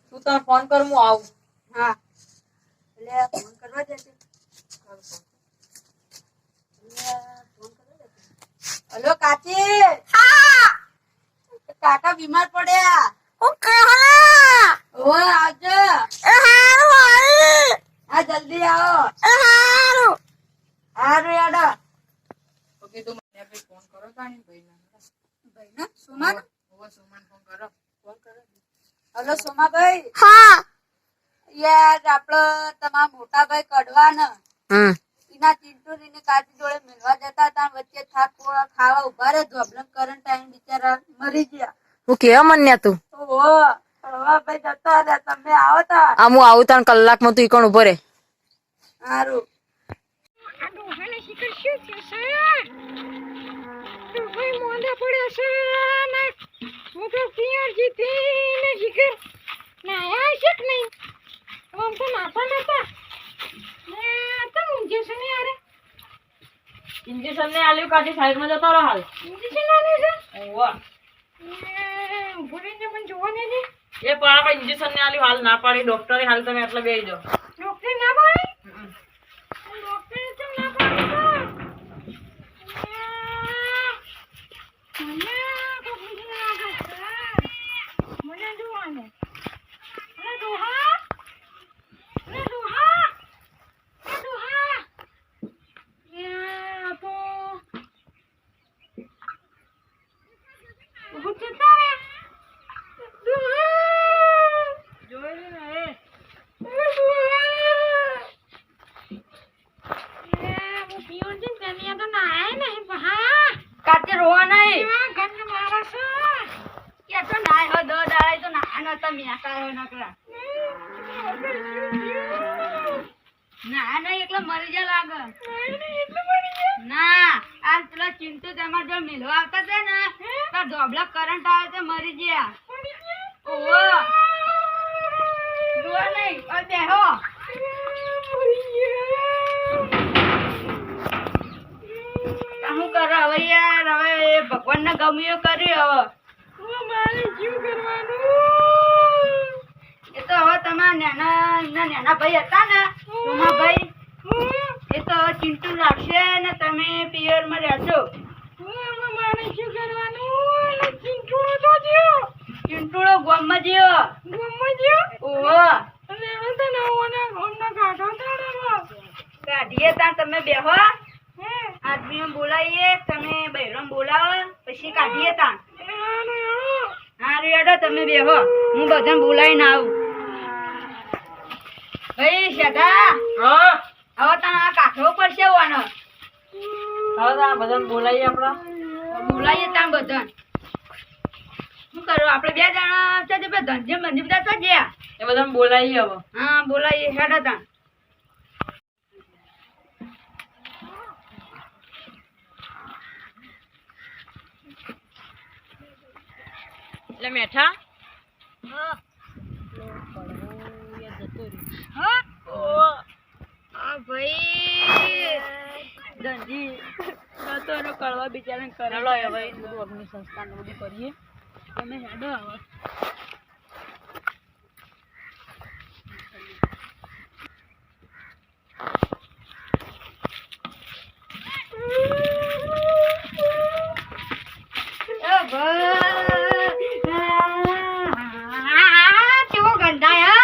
તું તને ફોન કર હું આવું. હા એટલે ફોન કરવા જશે. હલો કાચી. હા કાકા બીમાર પડ્યા. ઓકે ઓ આવજો. હા જલ્દી આવો. હારું યાડો. ઓકે તું મને ભાઈ ફોન કરો તાણી ભાઈ ના સોમા સોમાન ફોન કરો. હલો સોમાભાઈ. હા યાર આપડે તમારા મોટા ભાઈ કડવાના એના ચિંટુરીને કાચી જોડે મિલવા જતા હતા. વચ્ચે થાક ખાવા ઉભા રહે જોબલમ કરંટ ટાઈમ બિચારા મરી ગયા. હું કેવા મન્યા તું કડવા ભાઈ જતા રહ્યા. તમે આવો તા. આ હું આવું તાણ કલાકમાં તું ઈકણ ઉભો રે. સારું ઇન્જેક્શન ને આલ્યું કાઢી સાઈડ માં જતો રહો હાલ. ઇન્જેક્શન આલ્યું છે. ઓવા ભૂરીને પણ જોવાને છે. એ પણ આપણે ઇન્જેક્શન ને આલ્યું હાલ ના પાડી ડોક્ટરે હાલ તમે એટલે બેહી જાઓ. ડોક્ટર ના પાડે. ડોક્ટર કેમ ના પાડે? મને જોવાને. અરે દોહા. અરે દોહા. અરે દોહા. યા તો ઉઠ તારે. દોહા. જોઈ ને એ. અરે દોહા. યા હું પીઓ છે ને તમે તો નાય નહીં બહા. કાચે રોવા નહીં. ગંદ મારા છે. કે તો નાય હો દો દાડે તો ના ન તો મેકા હો નકરા. ના ના એકલા મરી જા લાગે. ના આ પેલા ચિંટુ તમાર જો મિલવા આવતા હતા ને તો ઢોબલા કરંટ આવે તો મરી ગયા. ઓહો જોવા નહીં ઓય બેહો. શું કરો હવે યાર? હવે ભગવાન ને ગમ્યું કર્યું. હવે મારે શું કરવાનું? એ તો હવે તમારા નાના ભાઈ હતા ને સોમાભાઈ એ તો ચિંટુ રાખશે ને તમે પિયર માં રહેશો. મારે શું કરવાનું? ચિંટુડો તો જ્યો. ચિંટુડો ગામમાં જ્યો. ગામમાં જ્યો. ઓહો અને હવે તો નવોને ગામના કાઢો તાળો કાઢીએ તાર તમે બેહો. આદમીઓ બોલાવીએ તમે બૈરમ બોલાવો પછી કાઢીએ તાર. હારું હેડો તમે બેહો હું બધાને બોલાવીને આવું. ભાઈ શેઠા હા હવે તને આ કાઢવો પડશે વાનો. હવે તો આ બધાને બોલાવીએ આપડા. બોલાવીએ ત્યાં બધાને. શું કરું આપણે બે જણા છે તે ધંધે મંદિર બધા તો જ્યાં. એ બધાને બોલાવીએ હવે. હા બોલાવીએ હેડો ત્યાં. એટલે મેઠા ભાઈ ધંધી તો કળવા બિચારા કરેલો હવે બધું અગ્નિ સંસ્કાર ને બધું કરીએ. તમે હેડો હવે. કેવો ગંધાય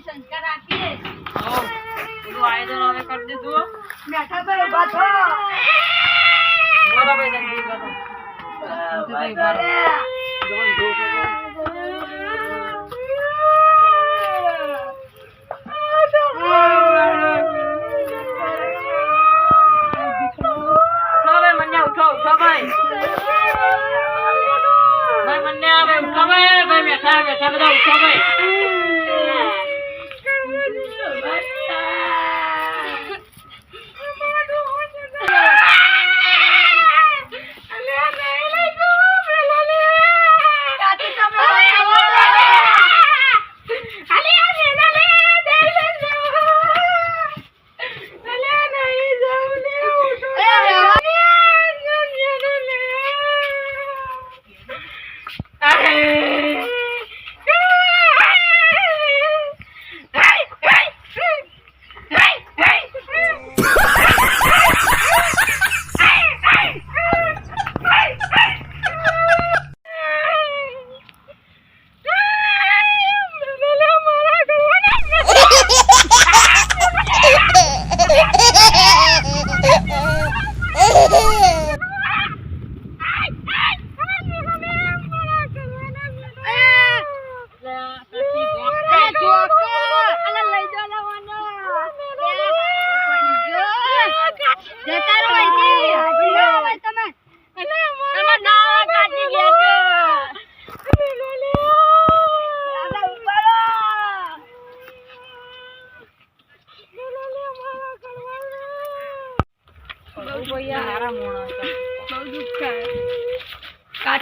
સંસ્કાર રાખીએ. બધું આયોજન હવે કરી દીધું. બેઠા ભાઈ ઉભા થો. બરાબર જલ્દી કરો. ઉઠો ભાઈ. ભાઈ મને આવે ઉઠો ભાઈ. ભાઈ બેઠા બેઠા બધા ઉઠો ભાઈ.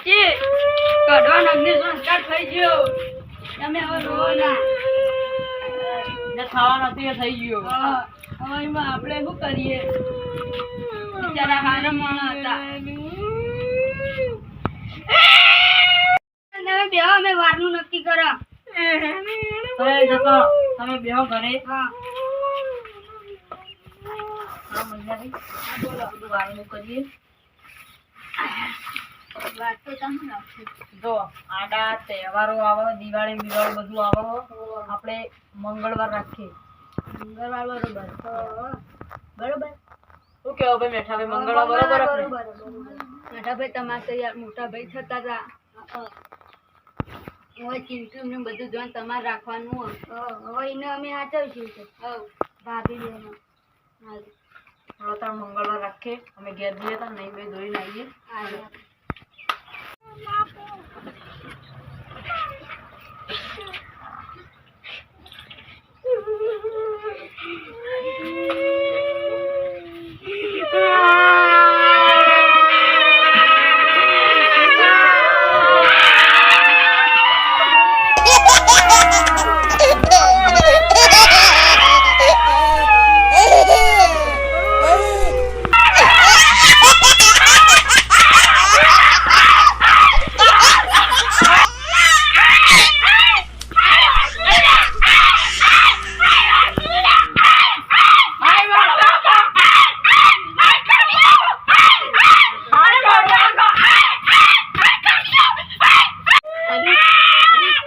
સાચી કઢવાનો અગ્નિ સંસ્કાર થઈ ગયો. તમે હવે રોવો ના. જે થવા નથી એ થઈ ગયું. હા, હવે એમાં આપણે શું કરીએ? બિચારા હારા માણસ હતા. તમે બેહો, અમે વારનું નક્કી કરો. હવે જતો તમે બેહો ઘરે. હા, હા મહિનાથી બધું વાળનું કરીએ. વાત તો તમે રાખો. જો આડા તહેવારો આવે, દિવાળી બિવાળી બધું આવે, આપણે મંગળવાર રાખીએ. મંગળવાર બરોબર. બરોબર. શું કેવો ભાઈ મેઠાભાઈ, મંગળવાર બરોબર આપણે? મોટા ભાઈ તમારે તો યાર મોટા ભાઈ થતા હતા. હવે ચિંટુ ને બધું જોન તમારે રાખવાનું હોય. હવે એને અમે સાચવશું. ભાભી બેનો. હવે તાર મંગળવાર રાખીએ. અમે ઘેર જઈએ તો નહીં ભાઈ ધોઈને આવીએ.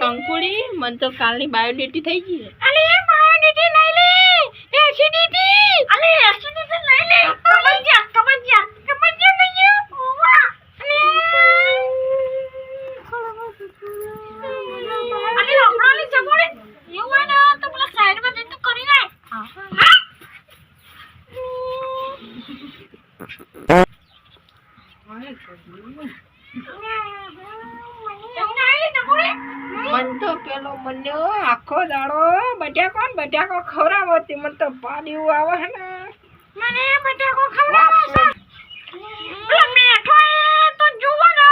કંકુડી મન તો કાલની બાયોડેટી થઈ ગઈ. અલે એ બાયોડેટી લઈ લે. એસિડિટી. અલે એસિડિટી લઈ લે. કબજિયાત થઈ ગયો. ઓવા. અલે આપણાની જમોડે એવું હોય ને તો પેલા સાઈડમાં જઈને તું કરી નાખ. મન તો પેલો મન્યો આખો દાડો બટાકો ખવડાવો તે મન તો પાડ્યું આવે હે ને. મને બટાકો ખવડાવો છે. પેલા મેઠો એ તો જુઓ ને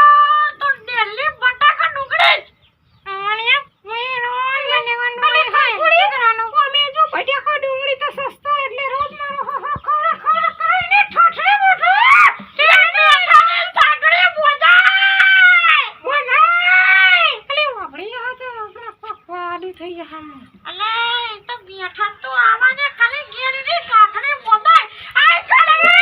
તો ડેલી બટાકા ડુંગળે અને મને ખાઈ કરવાનું. અમે જો બટાકો ડુંગળી તો સસ્તો એટલે રોજ મારો ખવડા કરીને ઠઠડે મોઠો પાટડે બોજાય અલે વાપડી હતો પાડી થઈ ગયા. અલે તો બેઠા તો આવાજે ખાલી ગેરી ઠઠડે બોજાય. આય કડવે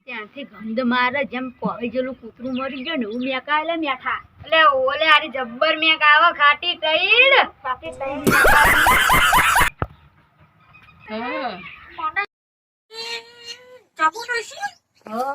ત્યાંથી ગંધ મારે જેમ કોઈ જેલું કૂતરું મરી ગયું ને એવું મેકા એટલે મેઠા એટલે ઓલે આરી જબ્બર મેક આવે ખાટી તઈડ તો